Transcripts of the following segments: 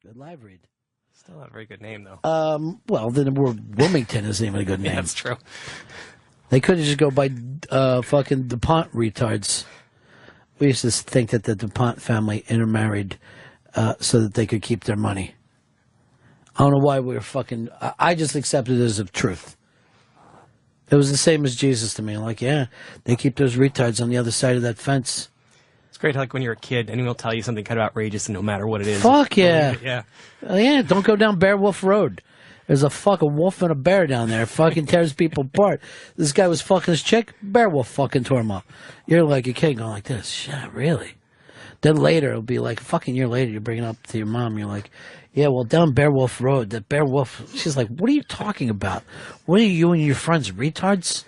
Good live read. Still not a very good name, though. Well, then Wilmington isn't even a good name. Yeah, that's true. They could just go by fucking DuPont retards. We used to think that the DuPont family intermarried so that they could keep their money. I don't know why we were fucking... I just accepted it as a truth. It was the same as Jesus to me. Like, yeah, they keep those retards on the other side of that fence. It's great, like when you're a kid, anyone will tell you something kind of outrageous, and no matter what it is. Fuck yeah. Yeah. Yeah, don't go down Beowulf Road. There's a fucking wolf and a bear down there. Fucking tears people apart. This guy was fucking his chick. Beowulf fucking tore him up. You're like a kid going like this. Shit, really? Then later, it'll be like, fucking year later, you bring it up to your mom. You're like, yeah, well, down Beowulf Road, that Beowulf. She's like, what are you talking about? What are you and your friends, retards?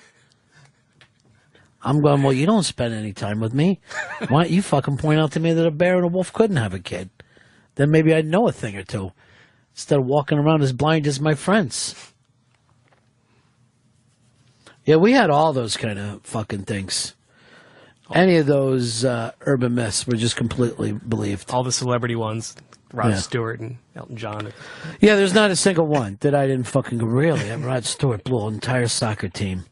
I'm going, well, you don't spend any time with me. Why don't you fucking point out to me that a bear and a wolf couldn't have a kid? Then maybe I'd know a thing or two. Instead of walking around as blind as my friends. Yeah, we had all those kind of fucking things. Any of those urban myths were just completely believed. All the celebrity ones, Rod Stewart and Elton John. Yeah, there's not a single one that I didn't fucking go, really. And Rod Stewart blew an entire soccer team.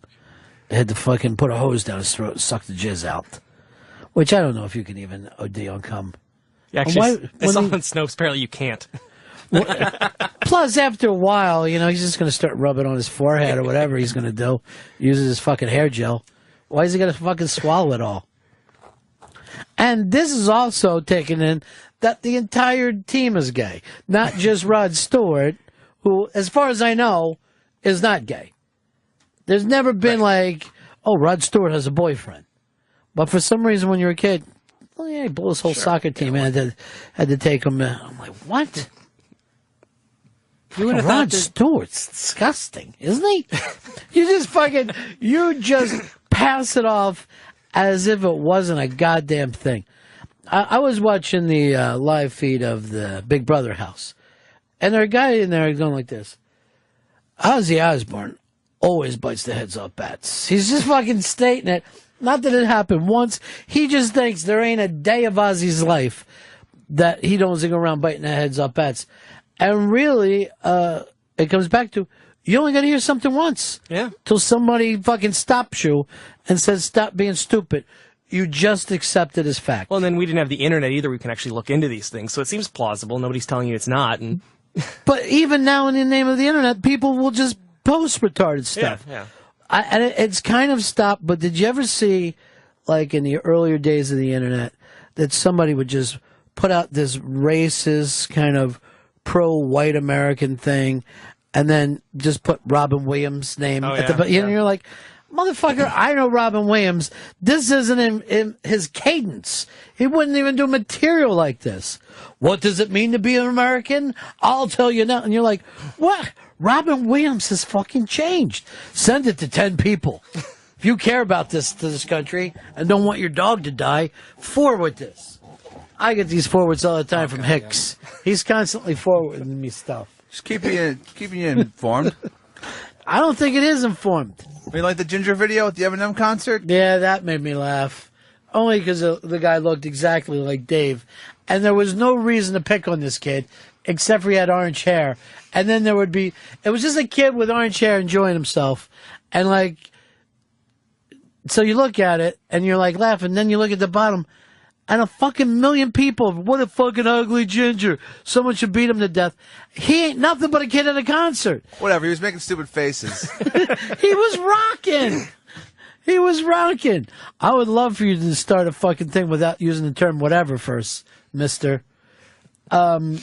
They had to fucking put a hose down his throat and suck the jizz out. Which I don't know if you can even OD on cum. Yeah, actually, it's all on Snopes. Apparently you can't. Plus, after a while, you know, he's just going to start rubbing on his forehead or whatever he's going to do. Uses his fucking hair gel. Why is he going to fucking swallow it all? And this is also taken in that the entire team is gay. Not just Rod Stewart, who, as far as I know, is not gay. There's never been like, oh, Rod Stewart has a boyfriend. But for some reason, when you're a kid, well, yeah, he blew his whole soccer team and had to take him. I'm like, what? Rod Stewart's disgusting, isn't he? You just pass it off as if it wasn't a goddamn thing. I was watching the live feed of the Big Brother house, and there's a guy in there going like this. Ozzy Osbourne always bites the heads off bats. He's just fucking stating it. Not that it happened once. He just thinks there ain't a day of Ozzy's life that he don't go around biting the heads off bats. And really, it comes back to, you only got to hear something once. Yeah. Till somebody fucking stops you and says, stop being stupid. You just accept it as fact. Well, and then we didn't have the internet either. We can actually look into these things. So it seems plausible. Nobody's telling you it's not. And But even now in the name of the internet, people will just post retarded stuff. Yeah. And it's kind of stopped, but did you ever see, like in the earlier days of the internet, that somebody would just put out this racist kind of pro-white American thing, and then just put Robin Williams' name at the bottom. And you're like, motherfucker, I know Robin Williams. This isn't in his cadence. He wouldn't even do material like this. What does it mean to be an American? I'll tell you now. And you're like, what? Robin Williams has fucking changed. Send it to 10 people. If you care about this to this country and don't want your dog to die, forward this. I get these forwards all the time from Hicks. He's constantly forwarding me stuff. Just keeping you informed. I don't think it is informed. You like the Ginger video at the Eminem concert? Yeah, that made me laugh. Only because the guy looked exactly like Dave. And there was no reason to pick on this kid, except for he had orange hair. And then it was just a kid with orange hair enjoying himself. And like, so you look at it, and you're like laughing. Then you look at the bottom, and a fucking million people, what a fucking ugly ginger. Someone should beat him to death. He ain't nothing but a kid at a concert. Whatever, he was making stupid faces. He was rocking. He was rocking. I would love for you to start a fucking thing without using the term whatever first, mister. Fed,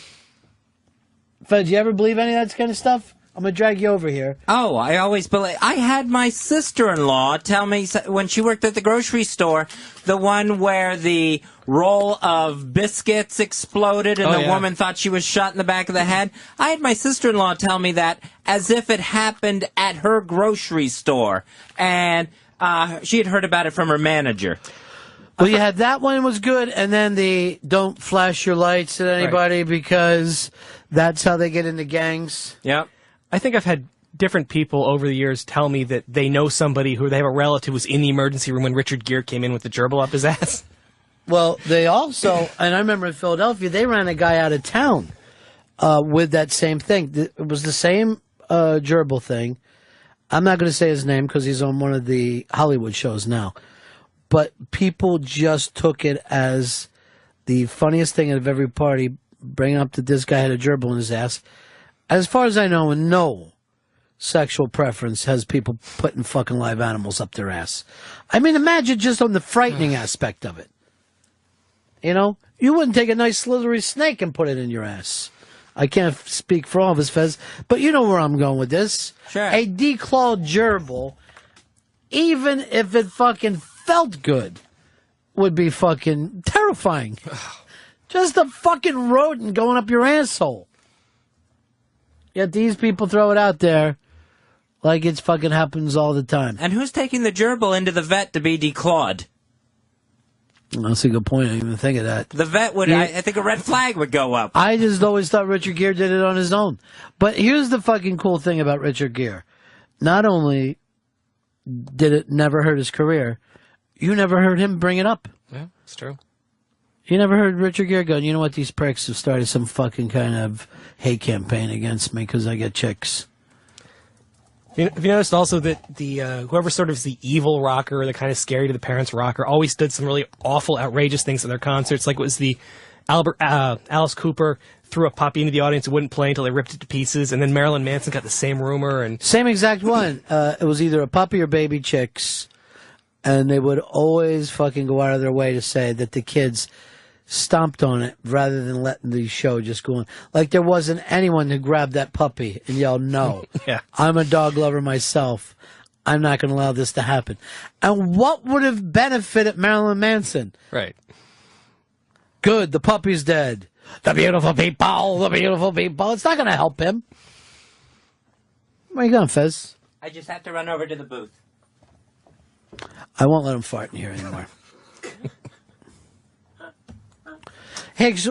you ever believe any of that kind of stuff? I'm going to drag you over here. Oh, I always believe. I had my sister-in-law tell me when she worked at the grocery store, the one where the roll of biscuits exploded and the woman thought she was shot in the back of the head. I had my sister-in-law tell me that as if it happened at her grocery store. And she had heard about it from her manager. Well, you had that one was good, and then the don't flash your lights at anybody because that's how they get into gangs. Yeah. I think I've had different people over the years tell me that they know somebody who they have a relative who was in the emergency room when Richard Gere came in with the gerbil up his ass. Well, they also, and I remember in Philadelphia, they ran a guy out of town with that same thing. It was the same gerbil thing. I'm not going to say his name because he's on one of the Hollywood shows now. But people just took it as the funniest thing of every party, bringing up that this guy had a gerbil in his ass. As far as I know, no sexual preference has people putting fucking live animals up their ass. I mean, imagine just on the frightening aspect of it. You know? You wouldn't take a nice slithery snake and put it in your ass. I can't speak for all of us, Fez, but you know where I'm going with this. Sure. A declawed gerbil, even if it fucking felt good, would be fucking terrifying. Just a fucking rodent going up your asshole. Yet these people throw it out there like it's fucking happens all the time. And who's taking the gerbil into the vet to be declawed? That's a good point. I didn't even think of that. The vet would, Yeah. I think a red flag would go up. I just always thought Richard Gere did it on his own. But here's the fucking cool thing about Richard Gere. Not only did it never hurt his career, you never heard him bring it up. Yeah, it's true. You never heard Richard Gere go, you know what, these pricks have started some fucking kind of hate campaign against me because I get chicks. Have you noticed also that the whoever sort of is the evil rocker or the kind of scary to the parents rocker always did some really awful, outrageous things at their concerts? Like it was the Alice Cooper threw a puppy into the audience and wouldn't play until they ripped it to pieces, and then Marilyn Manson got the same rumor. And Same exact one. It was either a puppy or baby chicks, and they would always fucking go out of their way to say that the kids stomped on it rather than letting the show just go on. Like there wasn't anyone who grabbed that puppy and yelled, no, Yeah. I'm a dog lover myself. I'm not going to allow this to happen. And what would have benefited Marilyn Manson? right. Good, the puppy's dead. The beautiful people, the beautiful people. It's not going to help him. Where you going, Fez? I just have to run over to the booth. I won't let him fart in here anymore. Higgs,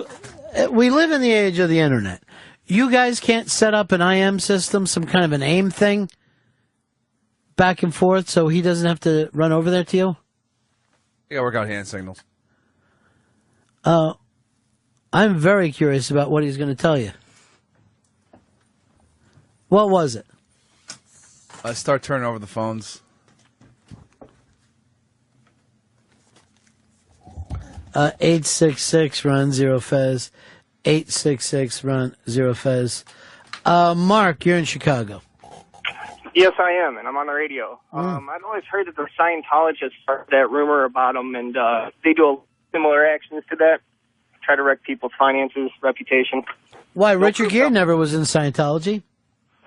we live in the age of the internet. You guys can't set up an IM system, some kind of an AIM thing, back and forth, so he doesn't have to run over there to you? You gotta work out hand signals. I'm very curious about what he's going to tell you. What was it? Start turning over the phones. 866 run 0 Fez. 866 run 0 Fez. Mark, you're in Chicago. Yes, I am, and I'm on the radio. I've always heard that the Scientologists started that rumor about them, and they do similar actions to that, try to wreck people's finances, reputation. Why, Richard Gere never was in Scientology?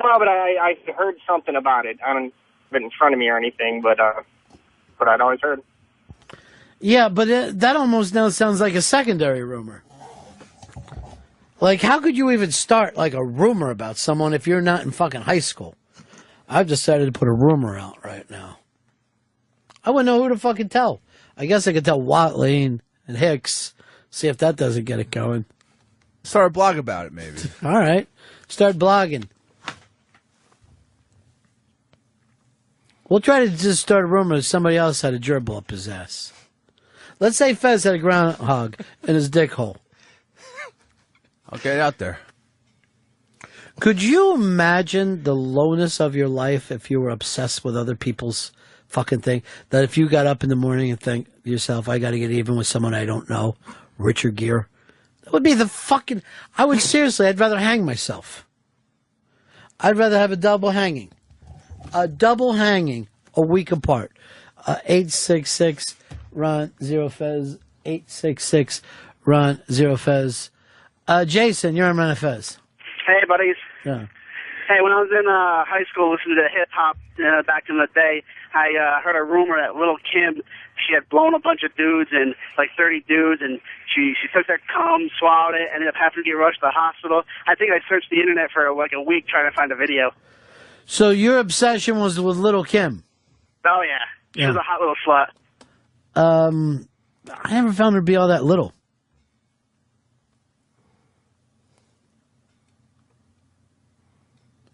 No, but I heard something about it. I don't have it in front of me or anything, but I'd always heard. Yeah, but that almost now sounds like a secondary rumor. Like, how could you even start, like, a rumor about someone if you're not in fucking high school? I've decided to put a rumor out right now. I wouldn't know who to fucking tell. I guess I could tell Watley and Hicks, see if that doesn't get it going. Start a blog about it, maybe. All right. Start blogging. We'll try to just start a rumor that somebody else had a gerbil up his ass. Let's say Fez had a groundhog in his dick hole. I'll get it out there. Could you imagine the lowness of your life if you were obsessed with other people's fucking thing? That if you got up in the morning and think to yourself, I got to get even with someone I don't know, Richard Gere. That would be the fucking... I'd rather hang myself. I'd rather have a double hanging. A double hanging a week apart. 866 Ron 0 Fez. 866 Ron 0 Fez. Jason, you're on Ron Fez. Hey, buddies. Yeah. Hey, when I was in high school listening to hip-hop back in the day, I heard a rumor that Little Kim, she had blown a bunch of dudes, and like 30 dudes, and she took their cum, swallowed it, ended up having to get rushed to the hospital. I think I searched the internet for like a week trying to find a video. So your obsession was with Little Kim? Oh, yeah. She was a hot little slut. I never found her to be all that little.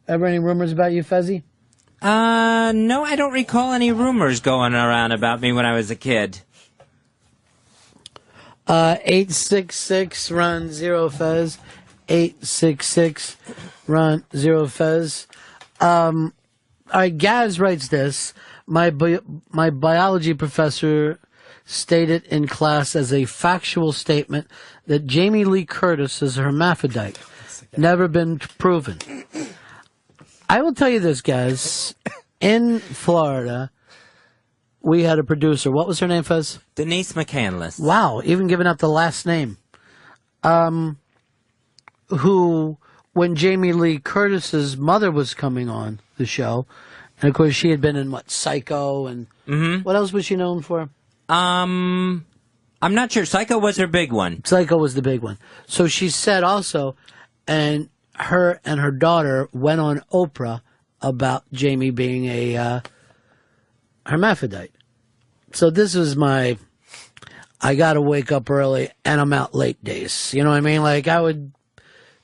Ever any rumors about you, Fezzy? No, I don't recall any rumors going around about me when I was a kid. 866 Run 0 Fez. 866 Ron Zero Fez. All right, Gaz writes this. My biology professor stated in class as a factual statement that Jamie Lee Curtis is a hermaphrodite. Never been proven. I will tell you this, guys. In Florida, we had a producer. What was her name, Fez? Denise McCandless. Wow, even giving out the last name. Who, when Jamie Lee Curtis's mother was coming on the show, and of course she had been in what, Psycho, and what else was she known for? I'm not sure. Psycho was her big one. Psycho was the big one. So she said also, and her daughter went on Oprah about Jamie being a hermaphrodite. So this was my, I got to wake up early and I'm out late days. You know what I mean? Like I would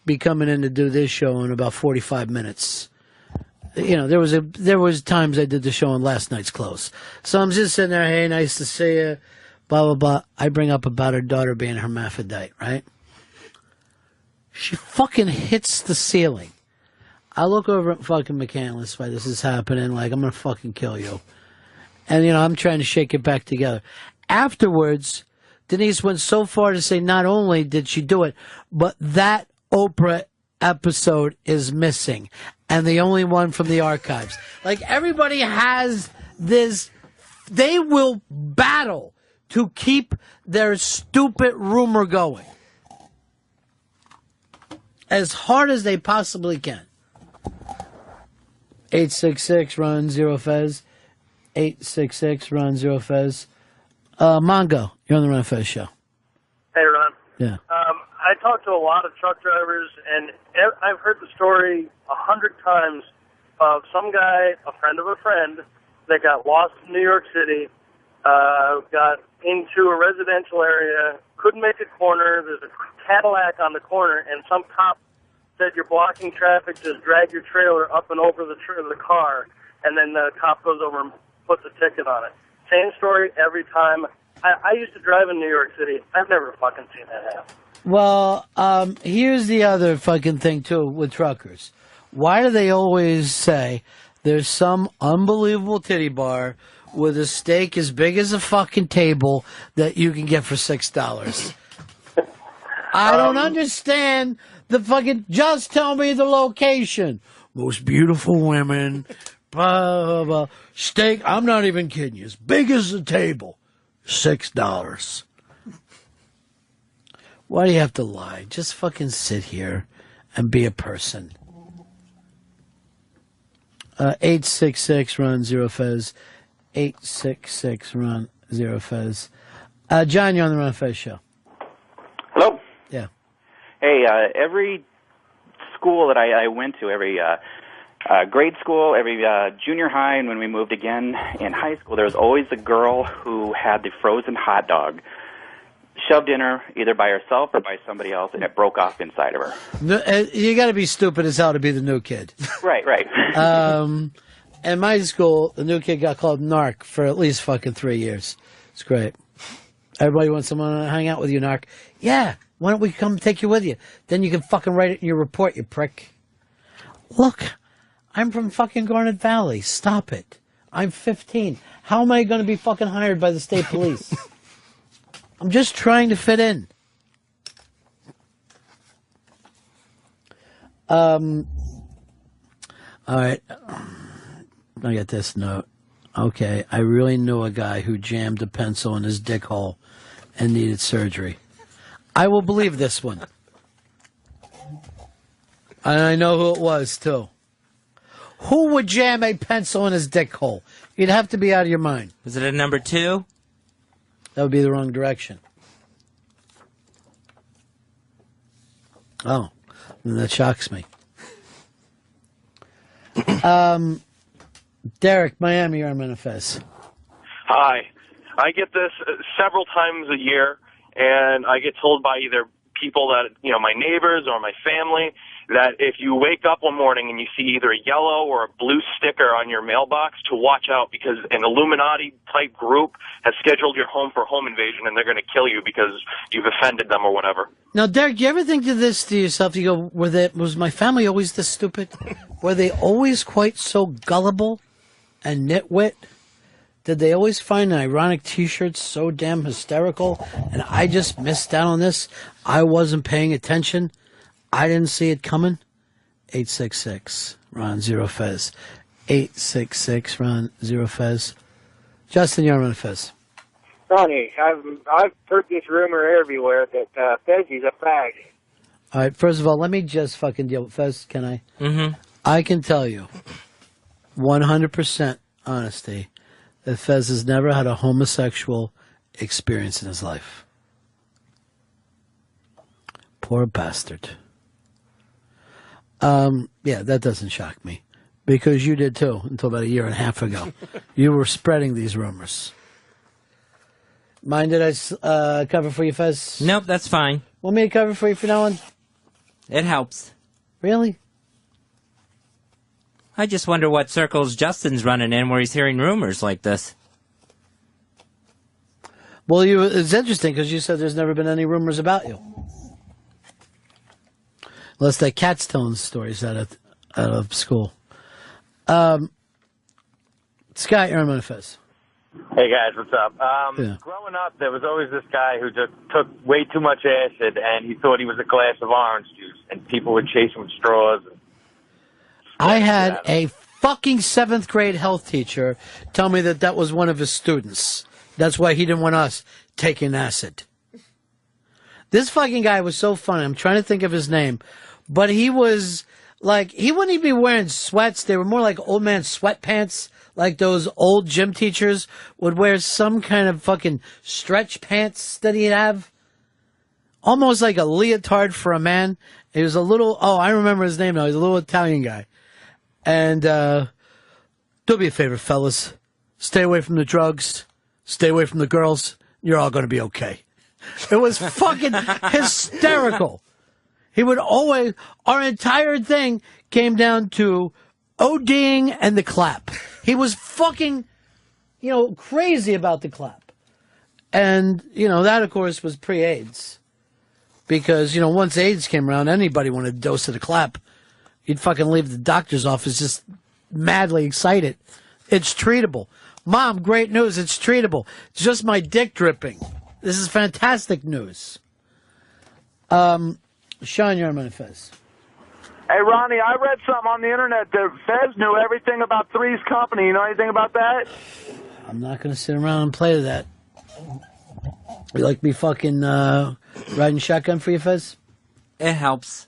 be coming in to do this show in about 45 minutes. You know, there was times I did the show in last night's clothes. So I'm just sitting there, hey, nice to see you, blah, blah, blah. I bring up about her daughter being a hermaphrodite, right? She fucking hits the ceiling. I look over at fucking McCandless while this is happening, like, I'm going to fucking kill you. And, you know, I'm trying to shake it back together. Afterwards, Denise went so far to say not only did she do it, but that Oprah episode is missing. And the only one from the archives. Like, everybody has this. They will battle to keep their stupid rumor going as hard as they possibly can. 866 Ron Zero Fez. 866 Ron Zero Fez. Mongo, you're on the Ron Fez show. Hey, Ron. Yeah. I talk to a lot of truck drivers, and I've heard the story 100 times of some guy, a friend of a friend, that got lost in New York City, got into a residential area, couldn't make a corner. There's a Cadillac on the corner, and some cop said, "You're blocking traffic, just drag your trailer up and over the car," and then the cop goes over and puts a ticket on it. Same story every time. I used to drive in New York City. I've never fucking seen that happen. Well, here's the other fucking thing, too, with truckers. Why do they always say there's some unbelievable titty bar with a steak as big as a fucking table that you can get for $6? I don't understand the fucking, just tell me the location. Most beautiful women, blah, blah, blah. Steak, I'm not even kidding you, as big as a table, $6. Why do you have to lie? Just fucking sit here and be a person. 866 Ron Zero Fez. 866 Ron Zero Fez. John, you're on the Ron Fez show. Hello. Yeah. Hey, every school that I went to, every grade school, every junior high, and when we moved again in high school, there was always a girl who had the frozen hot dog shoved in her, either by herself or by somebody else, and it broke off inside of her. You got to be stupid as hell to be the new kid. Right. In my school, the new kid got called Narc for at least fucking 3 years. It's great. Everybody wants someone to hang out with you, Narc. Yeah, why don't we come take you with you? Then you can fucking write it in your report, you prick. Look, I'm from fucking Garnet Valley. Stop it. I'm 15. How am I going to be fucking hired by the state police? I'm just trying to fit in. All right. I got this note. Okay, I really knew a guy who jammed a pencil in his dick hole and needed surgery. I will believe this one. And I know who it was, too. Who would jam a pencil in his dick hole? You'd have to be out of your mind. Was it a number 2? That would be the wrong direction. Oh, that shocks me. Derek, Miami, you're on Manifest. Hi. I get this several times a year, and I get told by either people that, my neighbors or my family, that if you wake up one morning and you see either a yellow or a blue sticker on your mailbox, to watch out, because an Illuminati-type group has scheduled your home for home invasion, and they're going to kill you because you've offended them or whatever. Now, Derek, do you ever think to this to yourself? You go, was my family always this stupid? Were they always quite so gullible and nitwit? Did they always find an ironic T-shirt so damn hysterical, and I just missed out on this? I wasn't paying attention. I didn't see it coming. 866 Ron Zero Fez. 866 Ron Zero Fez. Justin, you're on Fez. Ronnie, I've heard this rumor everywhere that Fezzi's a fag. All right, first of all, let me just fucking deal with Fez, can I? Mm-hmm. I can tell you, 100% honesty, that Fez has never had a homosexual experience in his life. Poor bastard. Yeah, that doesn't shock me. Because you did too, until about a year and a half ago. You were spreading these rumors. Mind did I cover for you, Fez? Nope, that's fine. Want me to cover for you from now on? It helps. Really? I just wonder what circles Justin's running in where he's hearing rumors like this. Well, it's interesting because you said there's never been any rumors about you. Unless that cat's telling stories out of school. Scott, you're on Fez. Hey guys, what's up? Yeah. Growing up, there was always this guy who just took way too much acid, and he thought he was a glass of orange juice, and people would chase him with straws. I had a fucking 7th grade health teacher tell me that was one of his students. That's why he didn't want us taking acid. This fucking guy was so funny. I'm trying to think of his name. But he was like, he wouldn't even be wearing sweats. They were more like old man sweatpants. Like those old gym teachers would wear some kind of fucking stretch pants that he'd have. Almost like a leotard for a man. He was a little, I remember his name now. He's a little Italian guy. And do me a favor, fellas. Stay away from the drugs. Stay away from the girls. You're all going to be okay. It was fucking hysterical. He would always, our entire thing came down to ODing and the clap. He was fucking, crazy about the clap. And, that, of course, was pre-AIDS. Because, once AIDS came around, anybody wanted a dose of the clap. You'd fucking leave the doctor's office just madly excited. It's treatable. Mom, great news. It's treatable. It's just my dick dripping. This is fantastic news. Sean, you're on Fez. Hey, Ronnie, I read something on the internet that Fez knew everything about Three's Company. You know anything about that? I'm not going to sit around and play to that. You like me fucking riding shotgun for you, Fez? It helps.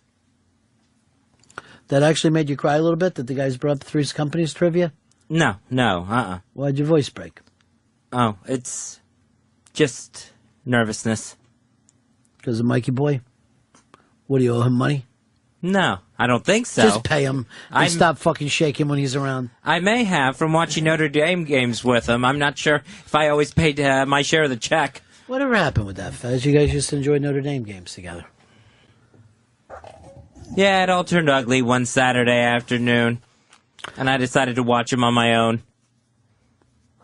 That actually made you cry a little bit, that the guys brought up Three's Company's trivia? No. Why'd your voice break? Oh, it's just nervousness. Because of Mikey Boy? What, do you owe him money? No, I don't think so. Just pay him and stop fucking shaking when he's around. I may have from watching Notre Dame games with him. I'm not sure if I always paid my share of the check. Whatever happened with that, Fez? You guys just enjoyed Notre Dame games together. Yeah, it all turned ugly one Saturday afternoon, and I decided to watch them on my own.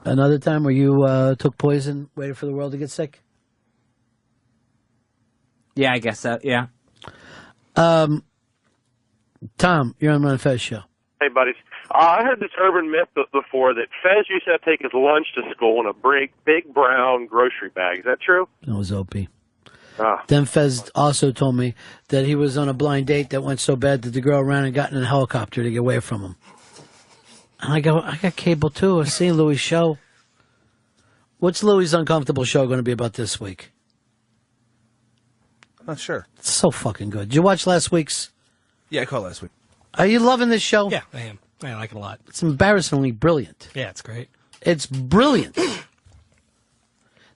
Another time where you took poison, waited for the world to get sick? Yeah, I guess so, yeah. Tom, you're on the Fez show. Hey, buddies. I heard this urban myth before that Fez used to have to take his lunch to school in a big brown grocery bag. Is that true? That was Opie. Then Fez also told me that he was on a blind date that went so bad that the girl ran and got in a helicopter to get away from him. And I go, I got cable too. I've seen Louis' show. What's Louis' uncomfortable show going to be about this week? I'm not sure. It's so fucking good. Did you watch last week's? Yeah, I called last week. Are you loving this show? Yeah, I am. I like it a lot. It's embarrassingly brilliant. Yeah, it's great. It's brilliant.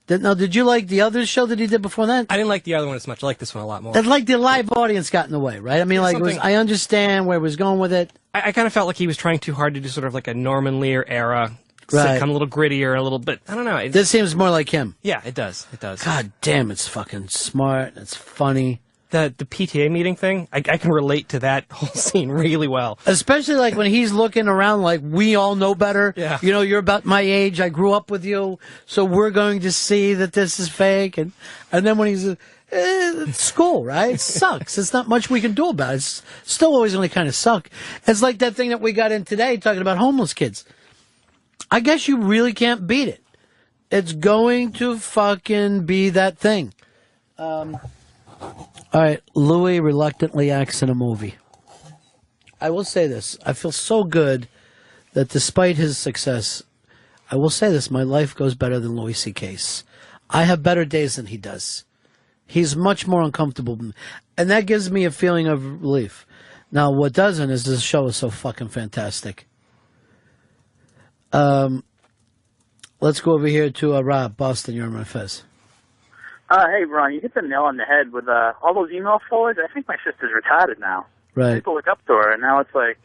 Now, did you like the other show that he did before that? I didn't like the other one as much. I like this one a lot more. That, like, the live audience got in the way, right? I mean, like, I understand where he was going with it. I kind of felt like he was trying too hard to do sort of like a Norman Lear era sitcom, a little grittier, a little bit. I don't know. This seems more like him. Yeah, it does. It does. God damn, it's fucking smart. It's funny. the PTA meeting thing, I can relate to that whole scene really well. Especially like when he's looking around like we all know better. Yeah. You know, you're about my age. I grew up with you, so we're going to see that this is fake. And then when he's it's school, right? It sucks. There's not much we can do about it. It's still always going to kind of suck. It's like that thing that we got in today talking about homeless kids. I guess you really can't beat it. It's going to fucking be that thing. All right, Louis reluctantly acts in a movie. I will say this. I feel so good that despite his success, I will say this, my life goes better than Louis C.K.'s. I have better days than he does. He's much more uncomfortable. And that gives me a feeling of relief. Now, what doesn't is this show is so fucking fantastic. Let's go over here to Rob, Boston. You're on my Fez. Hey, Ron, you hit the nail on the head with all those email forwards. I think my sister's retarded now. Right. People look up to her, and now it's like,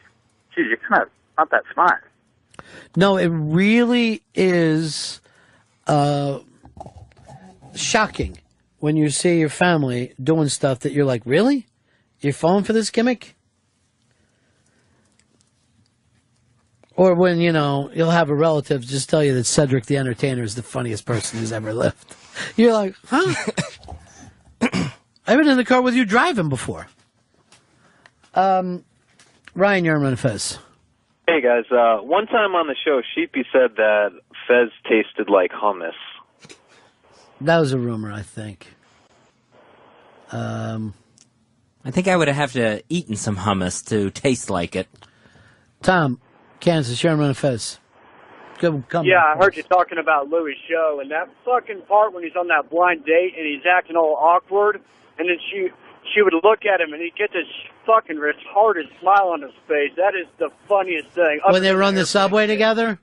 geez, you're kind of not that smart. No, it really is shocking when you see your family doing stuff that you're like, really? You're falling for this gimmick? Or when, you know, you'll have a relative just tell you that Cedric the Entertainer is the funniest person who's ever lived. You're like, huh? I've been in the car with you driving before. Ryan, you're on Fez. Hey, guys. One time on the show, Sheepy said that Fez tasted like hummus. That was a rumor, I think. I think I would have to eaten some hummus to taste like it. Tom, Kansas, you're on Fez. Come yeah, I heard you talking about Louis' show, and that fucking part when he's on that blind date and he's acting all awkward, and then she would look at him and he'd get this fucking retarded smile on his face. That is the funniest thing. When they were on the subway together?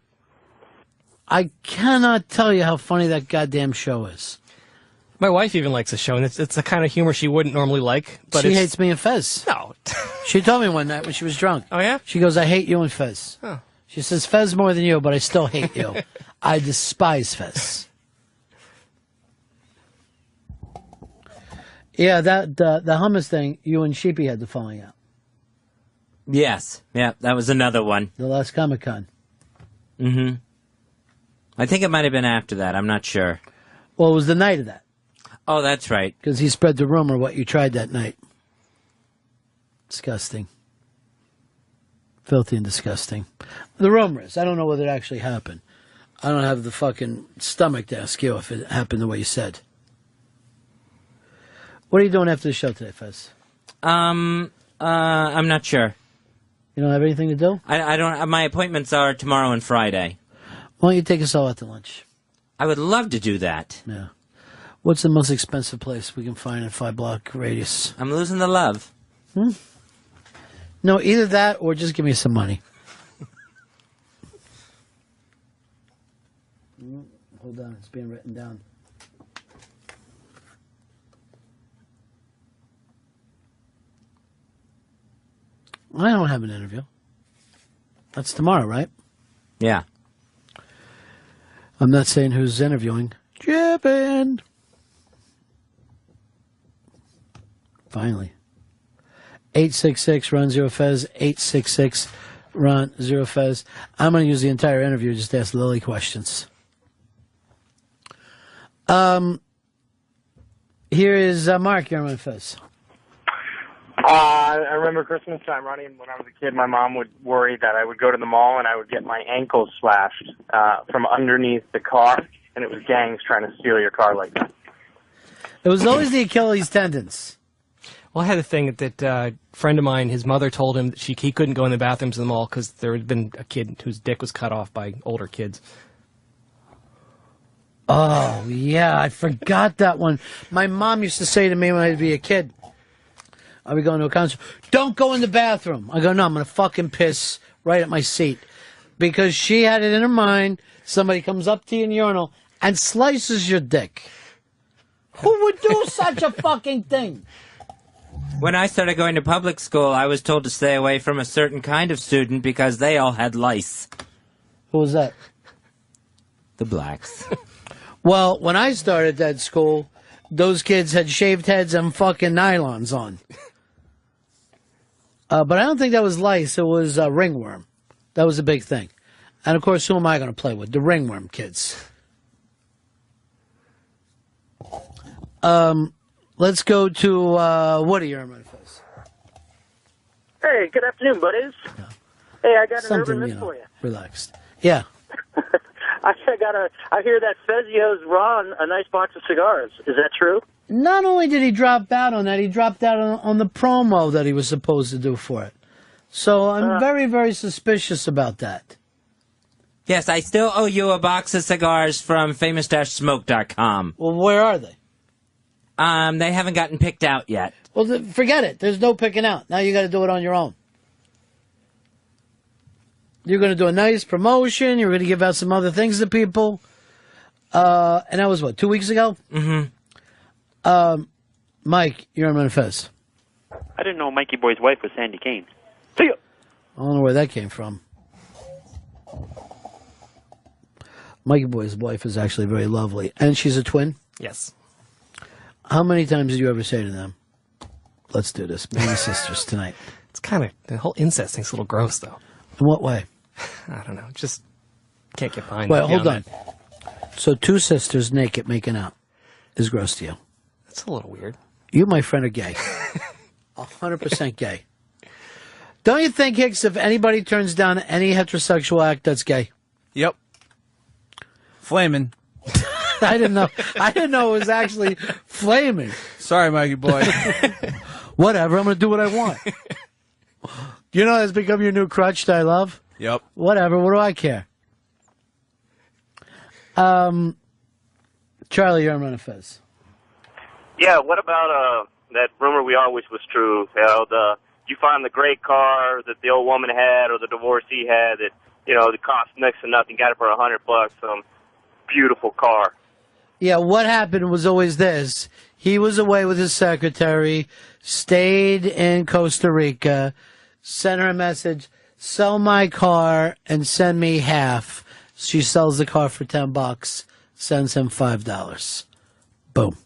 I cannot tell you how funny that goddamn show is. My wife even likes the show, and it's the kind of humor she wouldn't normally like. But she hates me and Fez. No. She told me one night when she was drunk. Oh, yeah? She goes, I hate you and Fez. Oh. She says, Fez more than you, but I still hate you. I despise Fez. Yeah, that the hummus thing, you and Sheepy had the falling out. Yes. Yeah, that was another one. The last Comic-Con. Mm-hmm. I think it might have been after that. I'm not sure. Well, it was the night of that. Oh, that's right. Because he spread the rumor what you tried that night. Disgusting. Filthy and disgusting. The rumor is. I don't know whether it actually happened. I don't have the fucking stomach to ask you if it happened the way you said. What are you doing after the show today, Fez? I'm not sure. You don't have anything to do? I don't. My appointments are tomorrow and Friday. Why don't you take us all out to lunch? I would love to do that. Yeah. What's the most expensive place we can find in a 5-block radius? I'm losing the love. No, either that or just give me some money. Hold on, it's being written down. I don't have an interview. That's tomorrow, right? Yeah. I'm not saying who's interviewing. Jippin'. Finally. 866-RUN-0-FEZ. 866-RUN-0-FEZ. I'm going to use the entire interview just to ask Lily questions. Here is Mark. You're on Fez. I remember Christmas time, Ronnie, when I was a kid, my mom would worry that I would go to the mall and I would get my ankles slashed from underneath the car, and it was gangs trying to steal your car like that. It was always the Achilles tendons. Well, I had a thing that a friend of mine, his mother told him that he couldn't go in the bathrooms in the mall because there had been a kid whose dick was cut off by older kids. Oh, yeah, I forgot that one. My mom used to say to me when I'd be a kid, I'd be going to a concert, don't go in the bathroom. I go, no, I'm going to fucking piss right at my seat. Because she had it in her mind, somebody comes up to you in the urinal and slices your dick. Who would do such a fucking thing? When I started going to public school, I was told to stay away from a certain kind of student because they all had lice. Who was that? The blacks. Well, when I started that school, those kids had shaved heads and fucking nylons on. But I don't think that was lice. It was ringworm. That was a big thing. And, of course, who am I going to play with? The ringworm kids. Let's go to Woody. You're on my face. Hey, good afternoon, buddies. Yeah. Hey, I got an Something, urban myth for you. Relaxed. Yeah. I hear that Fezzi owes Ron a nice box of cigars. Is that true? Not only did he drop out on that, he dropped out on the promo that he was supposed to do for it. So I'm very, very suspicious about that. Yes, I still owe you a box of cigars from famous-smoke.com. Well, where are they? They haven't gotten picked out yet. Well, forget it. There's no picking out. Now you got to do it on your own. You're going to do a nice promotion. You're going to give out some other things to people. And that was, what, 2 weeks ago? Mm-hmm. Mike, you're on Manifest. I didn't know Mikey Boy's wife was Sandy Kane. I don't know where that came from. Mikey Boy's wife is actually very lovely. And she's a twin? Yes. How many times did you ever say to them, let's do this, baby sisters tonight? It's kind of, the whole incest thing's a little gross, though. In what way? I don't know. Just can't get behind Wait, that. hold on. So two sisters naked making out is gross to you? That's a little weird. You, my friend, are gay. 100% gay. Don't you think, Hicks, if anybody turns down any heterosexual act, that's gay? Yep. Flaming. I didn't know. I didn't know it was actually flaming. Sorry, Mikey Boy. Whatever. I'm going to do what I want. You know that's become your new crutch that I love? Yep. Whatever. What do I care? Charlie, you're on Manifest. Yeah, what about that rumor we all wish was true? You find the great car that the old woman had or the divorcee had that, that cost next to nothing, got it for $100, some beautiful car. Yeah, what happened was always this. He was away with his secretary, stayed in Costa Rica, sent her a message, sell my car and send me half. She sells the car for $10, sends him $5. Boom.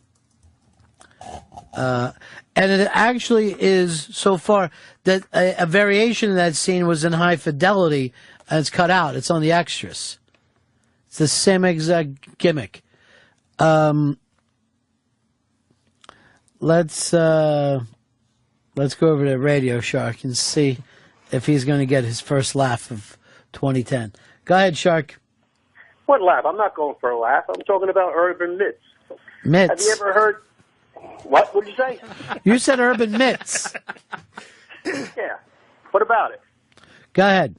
And it actually is so far that a variation of that scene was in high fidelity and it's cut out. It's on the extras. It's the same exact gimmick. Let's go over to Radio Shark and see if he's going to get his first laugh of 2010. Go ahead, Shark. What laugh? I'm not going for a laugh. I'm talking about urban myths. Myths. Have you ever heard... What did you say? You said urban myths. Yeah. What about it? Go ahead.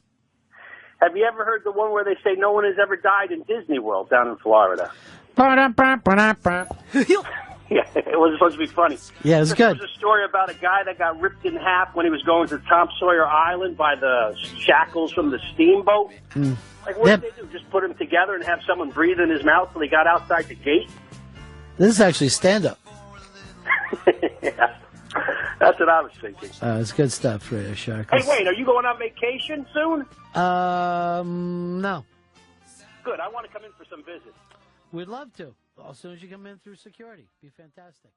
Have you ever heard the one where they say no one has ever died in Disney World down in Florida? Yeah, it was supposed to be funny. Yeah, it's good. There was a story about a guy that got ripped in half when he was going to Tom Sawyer Island by the shackles from the steamboat. Like, what did they do? Just put him together and have someone breathe in his mouth till he got outside the gate? This is actually stand-up. Yeah. That's what I was thinking. It's good stuff, Radio Shark. Hey, wait, are you going on vacation soon? No. Good, I want to come in for some visits. We'd love to. As soon as you come in through security. Be fantastic.